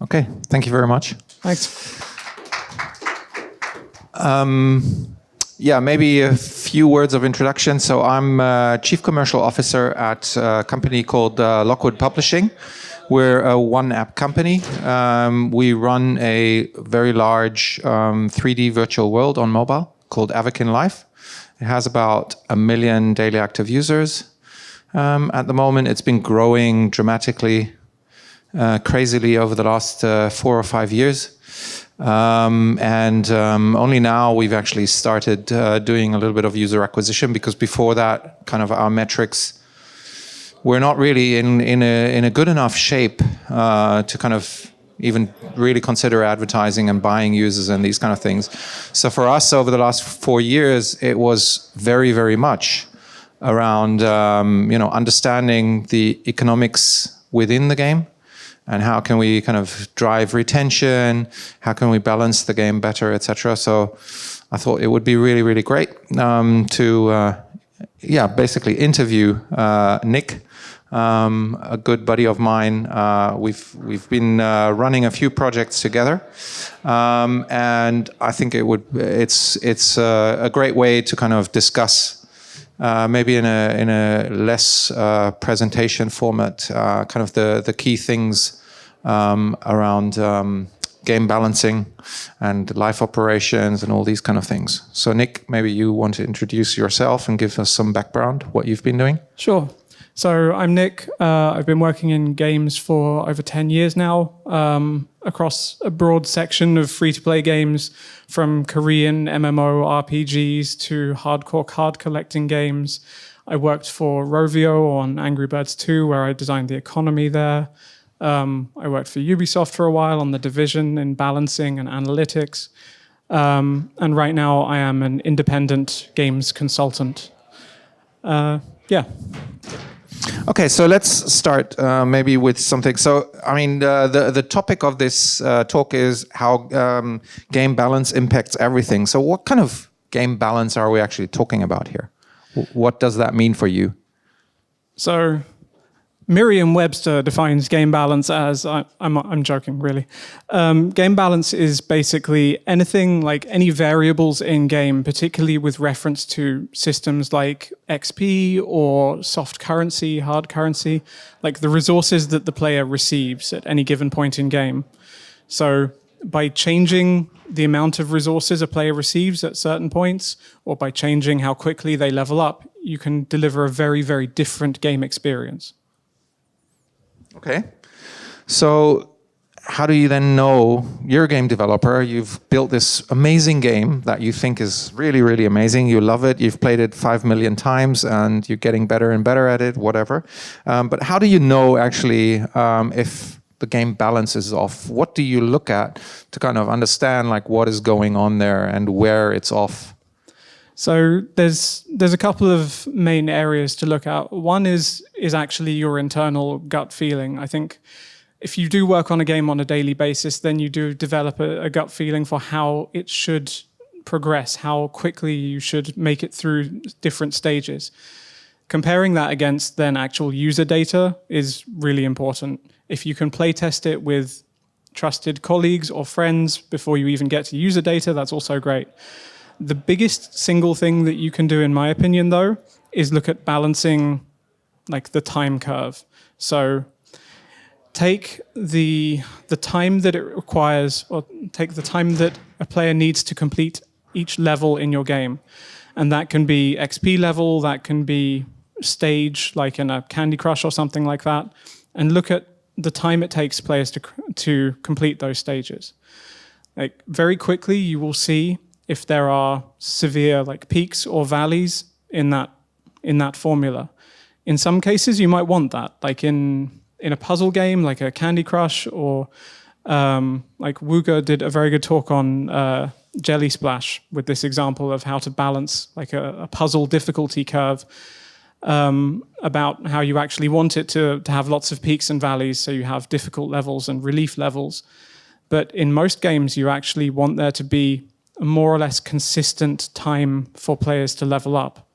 Okay, thank you very much. Thanks. Yeah, maybe a few words of introduction. So I'm Chief Commercial Officer at a company called Lockwood Publishing. We're a one-app company. We run a very large 3D virtual world on mobile called Avakin Life. It has about 1 million daily active users. At the moment, it's been growing dramatically, crazily over the last 4 or 5 years. Only now we've actually started doing a little bit of user acquisition, because before that, kind of our metrics were not really in a good enough shape to kind of even really consider advertising and buying users and these kind of things. So for us, over the last 4 years, it was very, very much around understanding the economics within the game. And how can we kind of drive retention? How can we balance the game better, etc. So I thought it would be really, really great to basically interview Nick, a good buddy of mine. We've been running a few projects together, and I think it's a great way to kind of discuss. Maybe in a less presentation format, kind of the key things around game balancing and life operations and all these kind of things. So Nick, maybe you want to introduce yourself and give us some background, what you've been doing? Sure. So I'm Nick. I've been working in games for over 10 years now, across a broad section of free-to-play games, from Korean MMO RPGs to hardcore card collecting games. I worked for Rovio on Angry Birds 2, where I designed the economy there. I worked for Ubisoft for a while on The Division in balancing and analytics. And right now I am an independent games consultant. Okay, so let's start maybe with something. So, I mean, the topic of this talk is how game balance impacts everything. So what kind of game balance are we actually talking about here? What does that mean for you? So Merriam-Webster defines game balance as, I'm joking, really. Game balance is basically anything like any variables in game, particularly with reference to systems like XP or soft currency, hard currency, like the resources that the player receives at any given point in game. So by changing the amount of resources a player receives at certain points, or by changing how quickly they level up, you can deliver a very, very different game experience. Okay, so how do you then know, you're a game developer, you've built this amazing game that you think is really, really amazing, you love it, you've played it 5 million times and you're getting better and better at it, whatever. But how do you know actually if the game balance is off? What do you look at to kind of understand like what is going on there and where it's off? So there's a couple of main areas to look at. One is actually your internal gut feeling. I think if you do work on a game on a daily basis, then you do develop a gut feeling for how it should progress, how quickly you should make it through different stages. Comparing that against then actual user data is really important. If you can play test it with trusted colleagues or friends before you even get to user data, that's also great. The biggest single thing that you can do, in my opinion, though, is look at balancing like the time curve. So take the time that it requires, or take the time that a player needs to complete each level in your game. And that can be XP level, that can be stage, like in a Candy Crush or something like that. And look at the time it takes players to complete those stages. Like very quickly, you will see if there are severe like peaks or valleys in that formula. In some cases, you might want that, like in a puzzle game, like a Candy Crush, or like Wooga did a very good talk on Jelly Splash with this example of how to balance like a puzzle difficulty curve, about how you actually want it to have lots of peaks and valleys, so you have difficult levels and relief levels. But in most games, you actually want there to be a more or less consistent time for players to level up.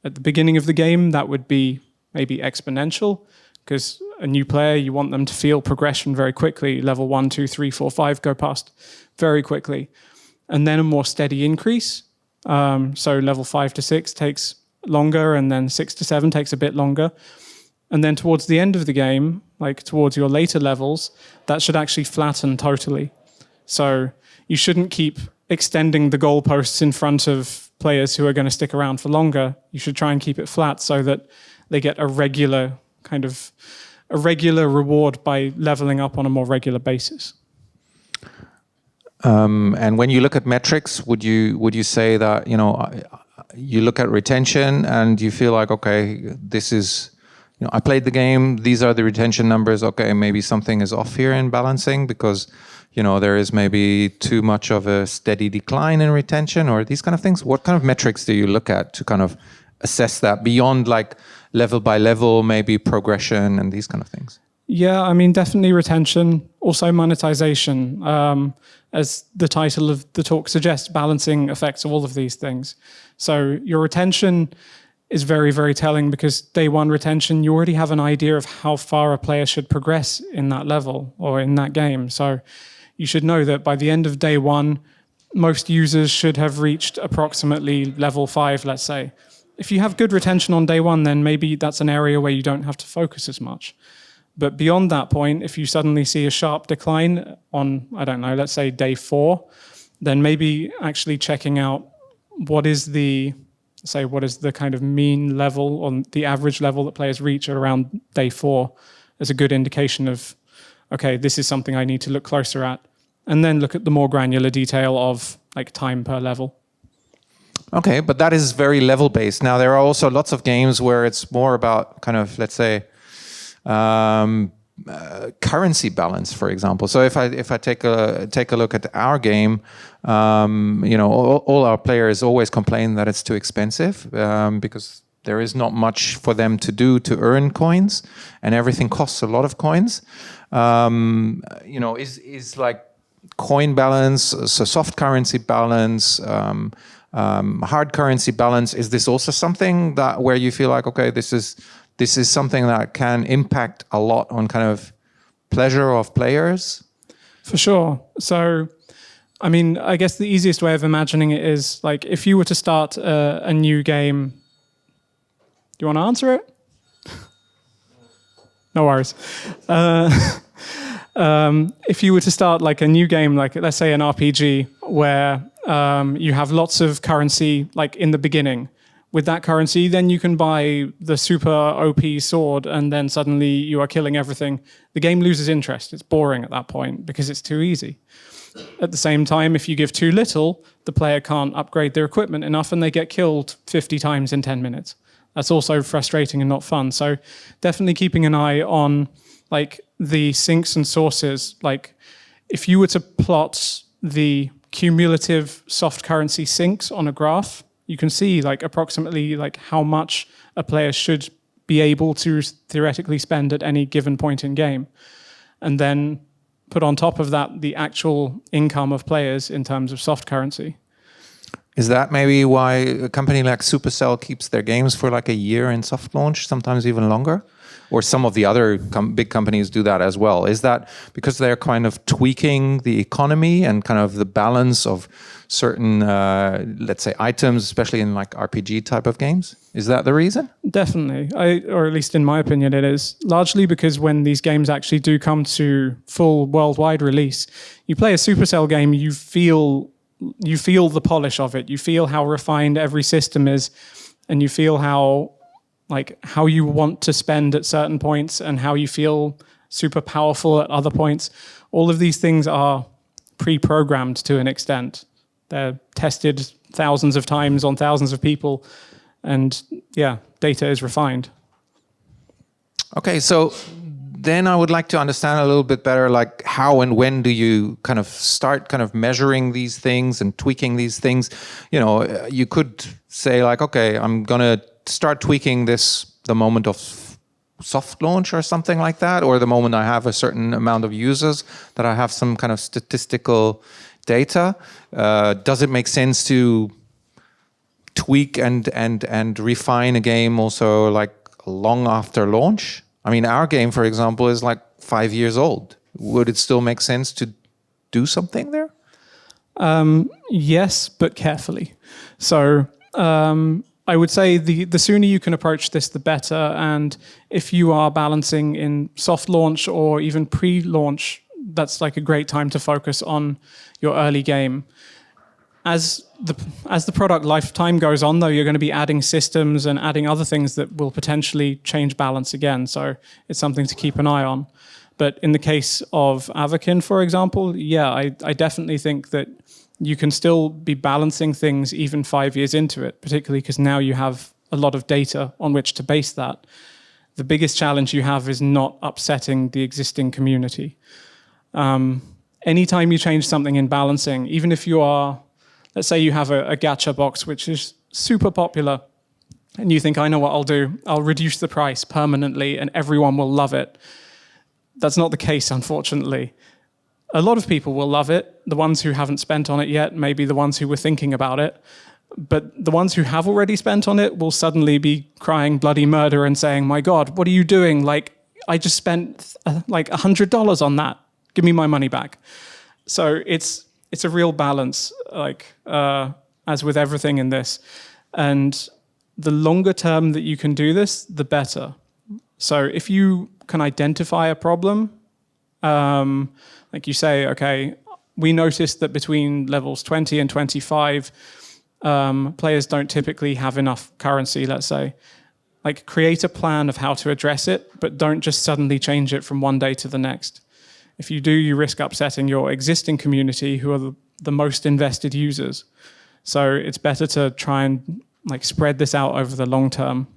At the beginning of the game, that would be maybe exponential, because a new player, you want them to feel progression very quickly. Level 1, 2, 3, 4, 5 go past very quickly. And then a more steady increase. So level 5 to 6 takes longer, and then 6 to 7 takes a bit longer. And then towards the end of the game, like towards your later levels, that should actually flatten totally. So you shouldn't keep extending the goalposts in front of players who are going to stick around for longer. You should try and keep it flat so that they get a regular reward by leveling up on a more regular basis. And when you look at metrics, would you say that, you know, you look at retention and you feel like, okay, this is, you know, I played the game, these are the retention numbers, okay, maybe something is off here in balancing because, you know, there is maybe too much of a steady decline in retention or these kind of things? What kind of metrics do you look at to kind of assess that beyond like level by level, maybe progression and these kind of things? Yeah, I mean, definitely retention, also monetization. As the title of the talk suggests, balancing affects all of these things. So your retention is very, very telling because day one retention, you already have an idea of how far a player should progress in that level or in that game. So you should know that by the end of day one, most users should have reached approximately level 5, let's say. If you have good retention on day one, then maybe that's an area where you don't have to focus as much. But beyond that point, if you suddenly see a sharp decline on, I don't know, let's say day 4, then maybe actually checking out what is the kind of mean level or the average level that players reach at around day 4 as a good indication of, okay, this is something I need to look closer at. And then look at the more granular detail of like time per level. Okay, but that is very level based. Now, there are also lots of games where it's more about kind of, let's say, currency balance, for example. So if I take a look at our game, you know, all our players always complain that it's too expensive because there is not much for them to do to earn coins, and everything costs a lot of coins. You know, is like coin balance, so soft currency balance, hard currency balance. Is this also something that where you feel like, okay, this is something that can impact a lot on kind of pleasure of players? For sure. So, I mean, I guess the easiest way of imagining it is like if you were to start a new game. Do you want to answer it? No worries. If you were to start like a new game, like let's say an RPG where you have lots of currency like in the beginning. With that currency, then you can buy the super OP sword and then suddenly you are killing everything. The game loses interest. It's boring at that point because it's too easy. At the same time, if you give too little, the player can't upgrade their equipment enough and they get killed 50 times in 10 minutes. That's also frustrating and not fun. So definitely keeping an eye on like the sinks and sources. Like if you were to plot the cumulative soft currency sinks on a graph, you can see like approximately like how much a player should be able to theoretically spend at any given point in game. And then put on top of that the actual income of players in terms of soft currency. Is that maybe why a company like Supercell keeps their games for like a year in soft launch, sometimes even longer? Or some of the other big companies do that as well. Is that because they're kind of tweaking the economy and kind of the balance of certain, let's say, items, especially in like RPG type of games? Is that the reason? Definitely, or at least in my opinion, it is. Largely because when these games actually do come to full worldwide release, you play a Supercell game, you feel the polish of it. You feel how refined every system is, and you feel how you want to spend at certain points and how you feel super powerful at other points. All of these things are pre-programmed to an extent. They're tested thousands of times on thousands of people, and yeah, data is refined. Okay, so then I would like to understand a little bit better, like how and when do you kind of start kind of measuring these things and tweaking these things? You know, you could say like, okay, I'm gonna start tweaking this the moment of soft launch or something like that, or the moment I have a certain amount of users that I have some kind of statistical data. Does it make sense to tweak and refine a game also like long after launch? I mean, our game, for example, is like 5 years old. Would it still make sense to do something there? Yes, but carefully. So I would say the sooner you can approach this, the better. And if you are balancing in soft launch or even pre-launch, that's like a great time to focus on your early game. As the product lifetime goes on, though, you're going to be adding systems and adding other things that will potentially change balance again. So it's something to keep an eye on. But in the case of Avakin, for example, yeah, I definitely think that you can still be balancing things even 5 years into it, particularly because now you have a lot of data on which to base that. The biggest challenge you have is not upsetting the existing community. Anytime you change something in balancing, even if you are, let's say you have a gacha box which is super popular, and you think, I know what I'll do. I'll reduce the price permanently and everyone will love it. That's not the case, unfortunately. A lot of people will love it. The ones who haven't spent on it yet, maybe the ones who were thinking about it. But the ones who have already spent on it will suddenly be crying bloody murder and saying, my God, what are you doing? Like, I just spent like $100 on that. Give me my money back. So it's a real balance, like as with everything in this. And the longer term that you can do this, the better. So if you can identify a problem, like you say, okay, we noticed that between levels 20 and 25, players don't typically have enough currency, let's say. Like, create a plan of how to address it, but don't just suddenly change it from one day to the next. If you do, you risk upsetting your existing community, who are the most invested users. So it's better to try and like spread this out over the long term.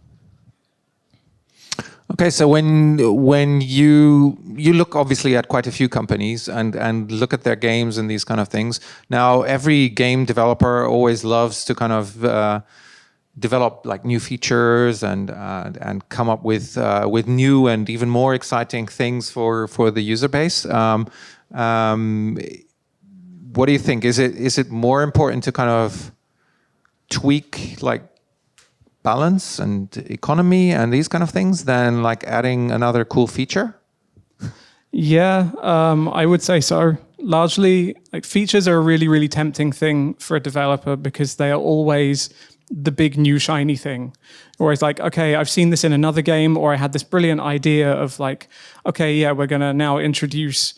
Okay, so when you look obviously at quite a few companies and look at their games and these kind of things. Now, every game developer always loves to kind of develop like new features and come up with new and even more exciting things for the user base. What do you think? Is it more important to kind of tweak like balance and economy and these kind of things than like adding another cool feature? Yeah, I would say so. Largely, like, features are a really, really tempting thing for a developer because they are always the big new shiny thing. Always like, okay, I've seen this in another game, or I had this brilliant idea of like, okay, yeah, we're going to now introduce,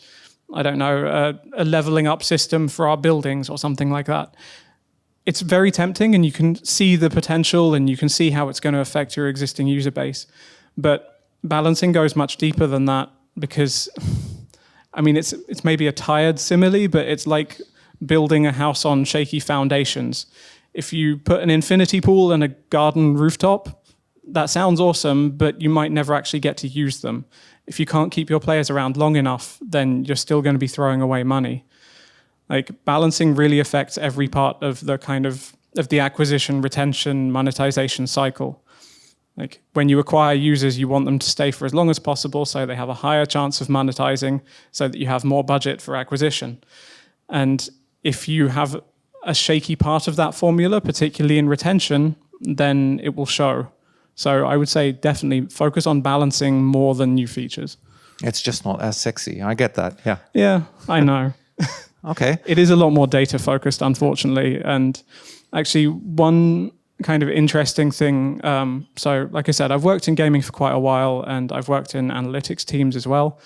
I don't know, a leveling up system for our buildings or something like that. It's very tempting, and you can see the potential and you can see how it's going to affect your existing user base. But balancing goes much deeper than that because, I mean, it's maybe a tired simile, but it's like building a house on shaky foundations. If you put an infinity pool and a garden rooftop, that sounds awesome, but you might never actually get to use them. If you can't keep your players around long enough, then you're still going to be throwing away money. Like, balancing really affects every part of the kind of the acquisition, retention, monetization cycle. Like, when you acquire users, you want them to stay for as long as possible so they have a higher chance of monetizing, so that you have more budget for acquisition. And if you have a shaky part of that formula, particularly in retention, then it will show. So I would say definitely focus on balancing more than new features. It's just not as sexy. I get that. Yeah. Yeah, I know. Okay. It is a lot more data focused, unfortunately. And actually, one kind of interesting thing. So like I said, I've worked in gaming for quite a while, and I've worked in analytics teams as well.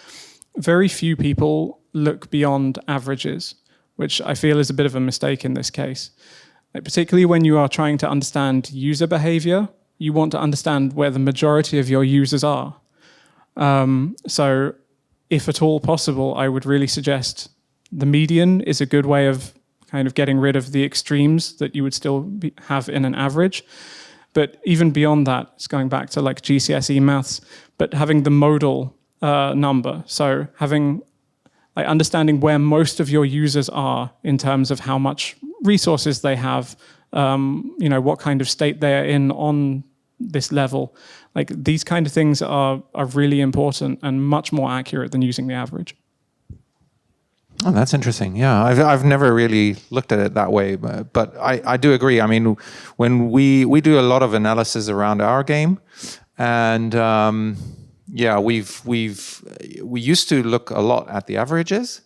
Very few people look beyond averages, which I feel is a bit of a mistake in this case. Like, particularly when you are trying to understand user behavior, you want to understand where the majority of your users are. So if at all possible, I would really suggest the median is a good way of kind of getting rid of the extremes that you would still have in an average. But even beyond that, it's going back to like GCSE maths, but having the modal number. So having, like, understanding where most of your users are in terms of how much resources they have, you know, what kind of state they're in on this level. Like, these kind of things are really important and much more accurate than using the average. Oh, that's interesting. Yeah, I've never really looked at it that way, but I do agree. I mean, when we do a lot of analysis around our game, and yeah, we used to look a lot at the averages,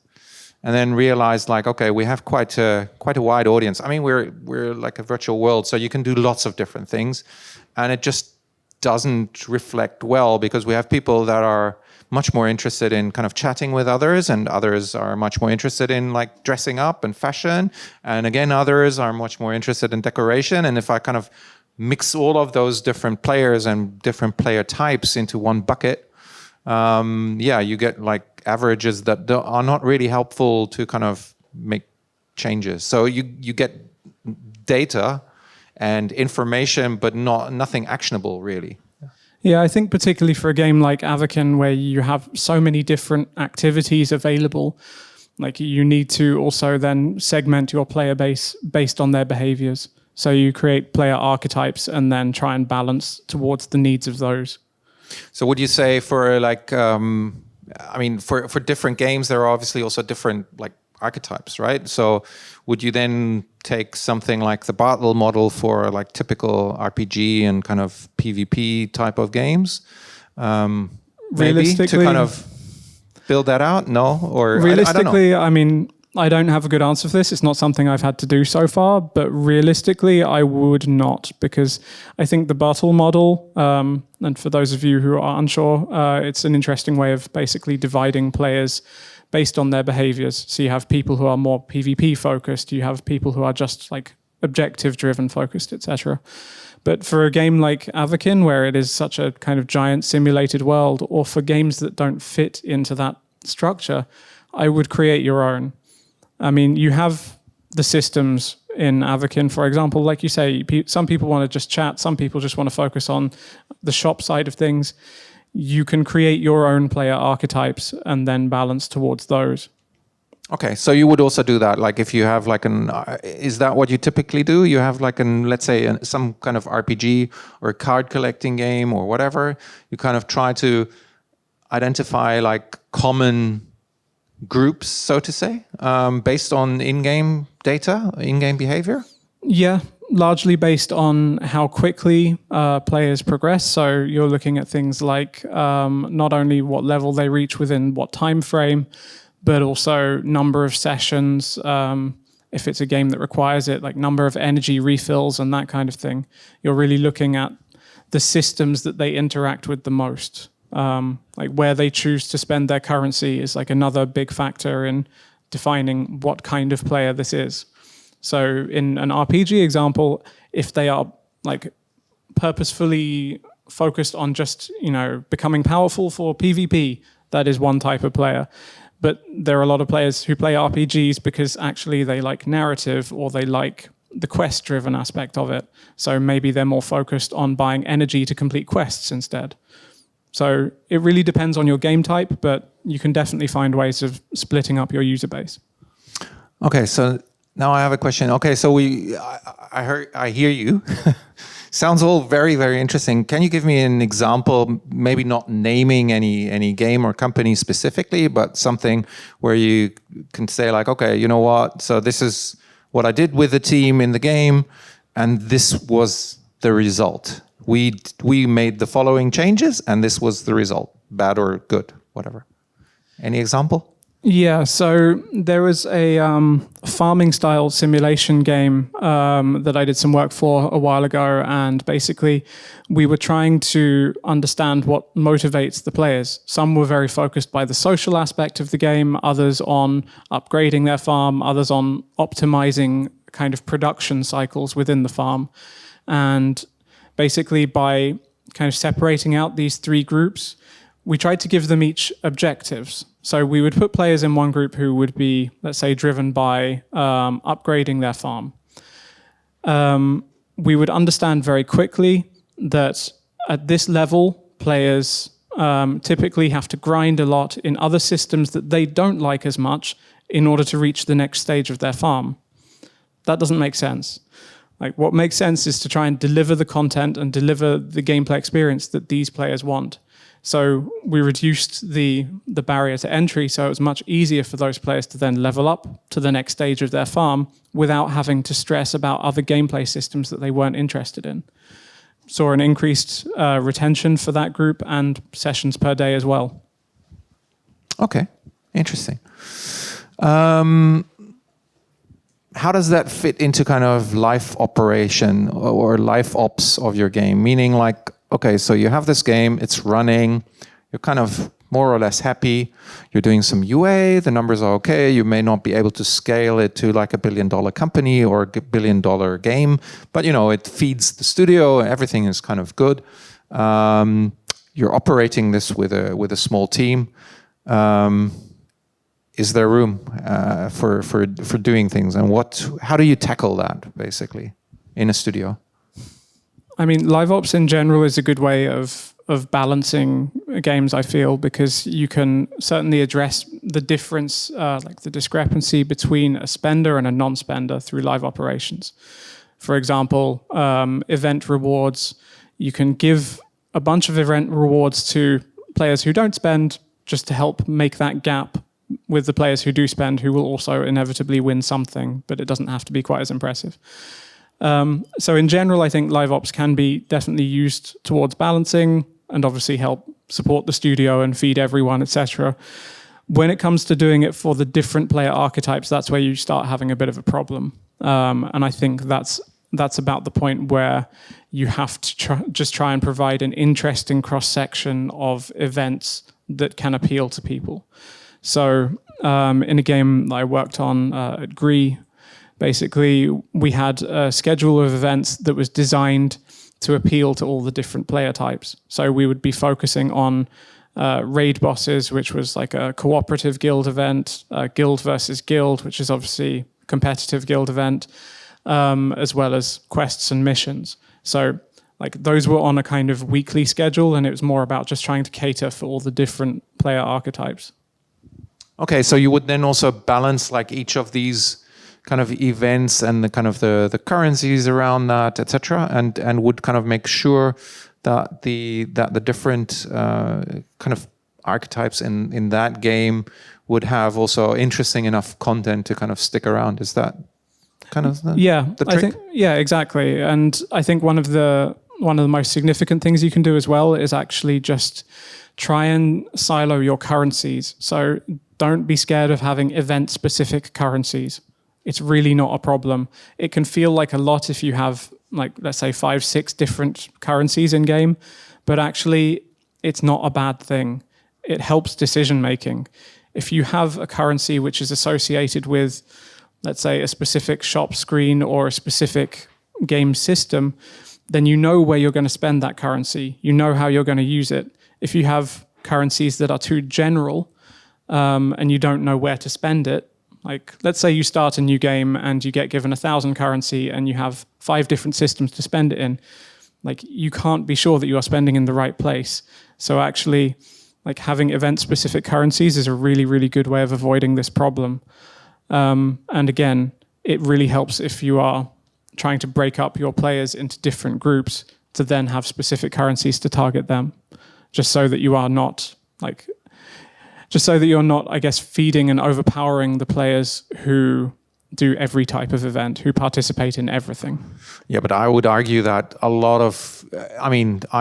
and then realized like, okay, we have quite a wide audience. I mean, we're like a virtual world, so you can do lots of different things, and it just doesn't reflect well because we have people that are much more interested in kind of chatting with others, and others are much more interested in like dressing up and fashion, and again others are much more interested in decoration. And if I kind of mix all of those different players and different player types into one bucket, yeah, you get like averages that are not really helpful to kind of make changes. So you get data and information, but nothing actionable really. Yeah, I think particularly for a game like Avakin, where you have so many different activities available, like you need to also then segment your player base based on their behaviors. So you create player archetypes and then try and balance towards the needs of those. So would you say for like, I mean, for different games, there are obviously also different like archetypes, right? So would you then take something like the battle model for like typical RPG and kind of PvP type of games, maybe to kind of build that out? No, or realistically, I don't know. I mean, I don't have a good answer for this. It's not something I've had to do so far, but realistically, I would not, because I think the battle model, and for those of you who are unsure, it's an interesting way of basically dividing players based on their behaviors. So you have people who are more PvP focused, you have people who are just like objective driven focused, etc. But for a game like Avakin, where it is such a kind of giant simulated world, or for games that don't fit into that structure, I would create your own. I mean, you have the systems in Avakin, for example, like you say, some people want to just chat, some people just want to focus on the shop side of things. You can create your own player archetypes and then balance towards those. Okay, so you would also do that, like if you have like is that what you typically do? You have like let's say some kind of RPG or a card collecting game or whatever, you kind of try to identify like common groups, so to say, based on in-game data, in-game behavior? Yeah, largely based on how quickly players progress. So you're looking at things like not only what level they reach within what time frame, but also number of sessions, if it's a game that requires it, like number of energy refills and that kind of thing. You're really looking at the systems that they interact with the most. Like where they choose to spend their currency is like another big factor in defining what kind of player this is. So in an RPG example, if they are like purposefully focused on just, becoming powerful for PvP, that is one type of player. But there are a lot of players who play RPGs because actually they like narrative or they like the quest-driven aspect of it. So maybe they're more focused on buying energy to complete quests instead. So it really depends on your game type, but you can definitely find ways of splitting up your user base. Okay, so now I have a question. Okay, so I hear you. Sounds all very, very interesting. Can you give me an example, maybe not naming any game or company specifically, but something where you can say like, okay, you know what? So this is what I did with the team in the game, and this was the result. We made the following changes, and this was the result, bad or good, whatever. Any example? Yeah, so there was a farming style simulation game that I did some work for a while ago, and basically we were trying to understand what motivates the players. Some were very focused by the social aspect of the game, others on upgrading their farm, others on optimizing kind of production cycles within the farm. And basically by kind of separating out these three groups, we tried to give them each objectives. So we would put players in one group who would be, let's say, driven by upgrading their farm. We would understand very quickly that at this level, players typically have to grind a lot in other systems that they don't like as much in order to reach the next stage of their farm. That doesn't make sense. Like, what makes sense is to try and deliver the content and deliver the gameplay experience that these players want. So we reduced the barrier to entry, so it was much easier for those players to then level up to the next stage of their farm without having to stress about other gameplay systems that they weren't interested in. saw an increased retention for that group and sessions per day as well. Okay, interesting. How does that fit into kind of life operation or life ops of your game? Meaning like, okay, so you have this game, it's running, you're kind of more or less happy, you're doing some UA, the numbers are okay, you may not be able to scale it to like $1 billion company or a $1 billion game, but you know, it feeds the studio, everything is kind of good. You're operating this with a small team. Is there room for doing things, and how do you tackle that basically in a studio? I mean, LiveOps in general is a good way of balancing games, I feel, because you can certainly address the difference, like the discrepancy between a spender and a non-spender through live operations. For example, event rewards. You can give a bunch of event rewards to players who don't spend, just to help make that gap with the players who do spend, who will also inevitably win something, but it doesn't have to be quite as impressive. So in general, I think LiveOps can be definitely used towards balancing and obviously help support the studio and feed everyone, etc. When it comes to doing it for the different player archetypes, that's where you start having a bit of a problem. And I think that's about the point where you have to just try and provide an interesting cross-section of events that can appeal to people. So in a game that I worked on at Gree, basically we had a schedule of events that was designed to appeal to all the different player types. So we would be focusing on raid bosses, which was like a cooperative guild event, guild versus guild, which is obviously a competitive guild event, as well as quests and missions. So like those were on a kind of weekly schedule, and it was more about just trying to cater for all the different player archetypes. Okay, so you would then also balance like each of these kind of events and the kind of the currencies around that, etc., and would kind of make sure that the different kind of archetypes in that game would have also interesting enough content to kind of stick around. Is that kind of the trick? I think exactly. And I think one of the most significant things you can do as well is actually just try and silo your currencies. So don't be scared of having event-specific currencies. It's really not a problem. It can feel like a lot if you have, like, let's say 5, 6 different currencies in game, but actually it's not a bad thing. It helps decision-making. If you have a currency which is associated with, let's say, a specific shop screen or a specific game system, then you know where you're going to spend that currency. You know how you're going to use it. If you have currencies that are too general and you don't know where to spend it, like let's say you start a new game and you get given 1,000 currency and you have 5 different systems to spend it in, like you can't be sure that you are spending in the right place. So actually, like having event-specific currencies is a really, really good way of avoiding this problem. And again, it really helps if you are trying to break up your players into different groups to then have specific currencies to target them, just so that you are not I guess, feeding and overpowering the players who do every type of event, who participate in everything. Yeah, but I would argue that I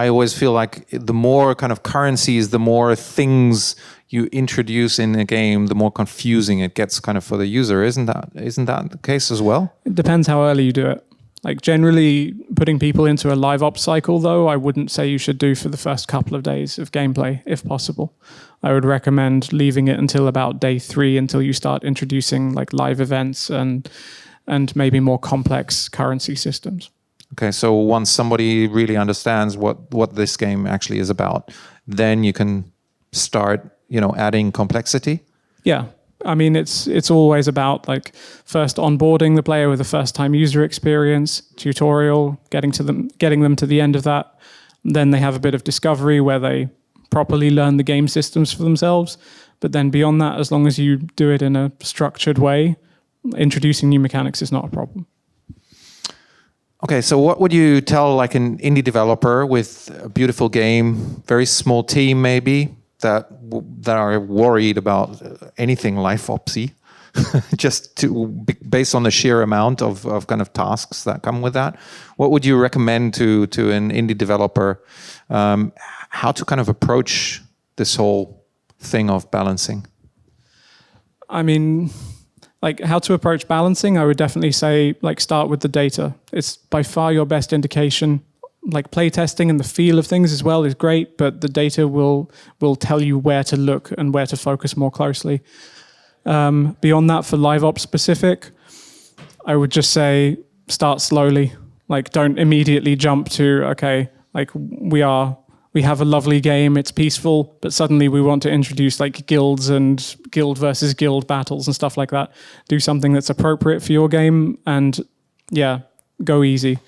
always feel like the more kind of currencies, the more things you introduce in a game, the more confusing it gets kind of for the user. Isn't that the case as well? It depends how early you do it. Like generally putting people into a live ops cycle, though, I wouldn't say you should do for the first couple of days of gameplay, if possible. I would recommend leaving it until about day 3, until you start introducing like live events and maybe more complex currency systems. Okay, so once somebody really understands what this game actually is about, then you can start, adding complexity. Yeah. I mean, it's always about like first onboarding the player with a first-time user experience, tutorial, getting them to the end of that. Then they have a bit of discovery where they properly learn the game systems for themselves. But then beyond that, as long as you do it in a structured way, introducing new mechanics is not a problem. Okay, so what would you tell like an indie developer with a beautiful game, very small team maybe, that are worried about anything life opsy? just based on the sheer amount of kind of tasks that come with that. What would you recommend to an indie developer how to kind of approach this whole thing of balancing? I mean, like how to approach balancing, I would definitely say like start with the data. It's by far your best indication. Like playtesting and the feel of things as well is great, but the data will tell you where to look and where to focus more closely. Beyond that, for LiveOps specific, I would just say start slowly. Like don't immediately jump to, okay, like we have a lovely game, it's peaceful, but suddenly we want to introduce like guilds and guild versus guild battles and stuff like that. Do something that's appropriate for your game and yeah, go easy.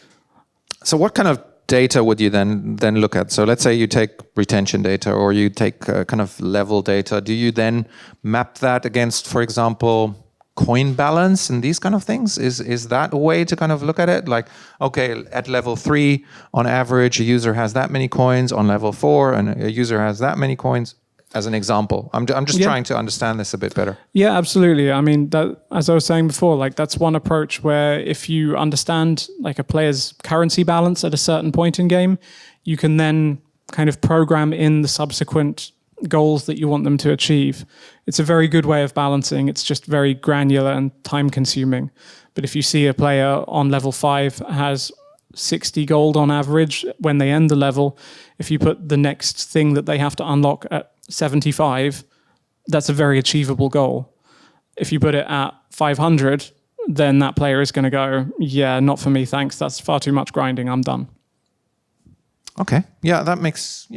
So what kind of data would you then look at? So let's say you take retention data or you take kind of level data. Do you then map that against, for example, coin balance and these kind of things? Is that a way to kind of look at it? Like, okay, at level 3, on average, a user has that many coins. On level 4, and a user has that many coins. As an example, I'm just trying to understand this a bit better. Yeah, absolutely. I mean, that, as I was saying before, like that's one approach where if you understand like a player's currency balance at a certain point in game, you can then kind of program in the subsequent goals that you want them to achieve. It's a very good way of balancing. It's just very granular and time consuming. But if you see a player on level 5 has 60 gold on average when they end the level, if you put the next thing that they have to unlock at 75, that's a very achievable goal. If you put it at 500, then that player is going to go, yeah, not for me, thanks. That's far too much grinding. I'm done. Okay. Yeah, that makes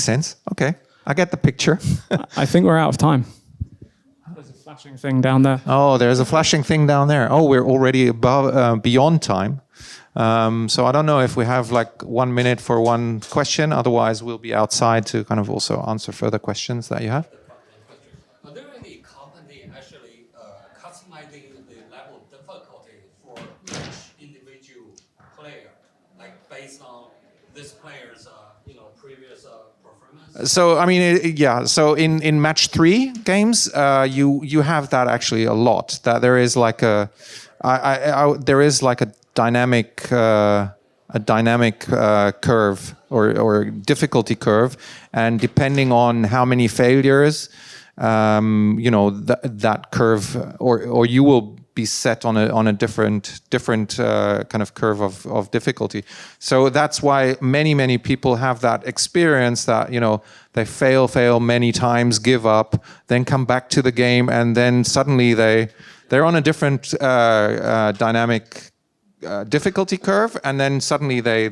sense. Okay. I get the picture. I think we're out of time. There's a flashing thing down there. Oh, there's a flashing thing down there. Oh, we're already beyond time. So I don't know if we have like 1 minute for one question. Otherwise, we'll be outside to kind of also answer further questions that you have. Are there any company actually customizing the level of difficulty for each individual player, like based on this player's previous performance? So I mean, yeah. So in match 3 games, you have that actually a lot. That there is like a dynamic curve or difficulty curve, and depending on how many failures, that curve or you will be set on a different kind of curve of difficulty. So that's why many people have that experience that they fail many times, give up, then come back to the game, and then suddenly they're on a different dynamic difficulty curve, and then suddenly they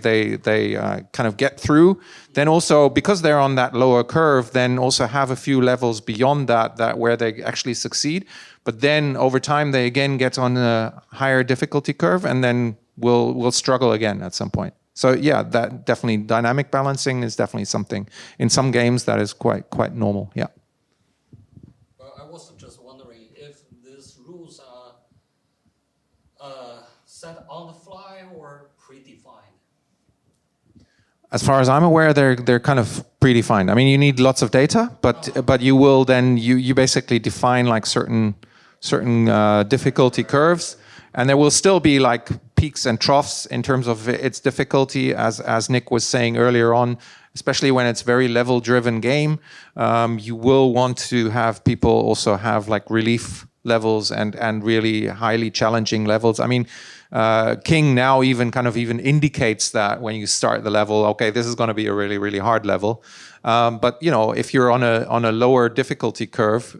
kind of get through. Then also because they're on that lower curve, then also have a few levels beyond that where they actually succeed. But then over time they again get on a higher difficulty curve, and then will struggle again at some point. So yeah, that definitely dynamic balancing is definitely something in some games that is quite normal. Yeah. Well, I was just wondering if these rules are set on the fly or predefined. As far as I'm aware, they're kind of predefined. I mean, you need lots of data, but you will then you basically define like certain difficulty curves, and there will still be like peaks and troughs in terms of its difficulty, as Nick was saying earlier on. Especially when it's very level-driven game, you will want to have people also have like relief levels and really highly challenging levels. I mean, King now even indicates that when you start the level, okay, this is going to be a really hard level. But if you're on a lower difficulty curve,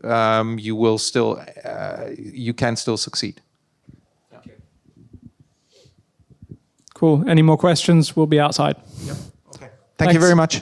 you will still you can still succeed. Thank you. Cool. Any more questions? We'll be outside. Yep. Okay. Thank you very much.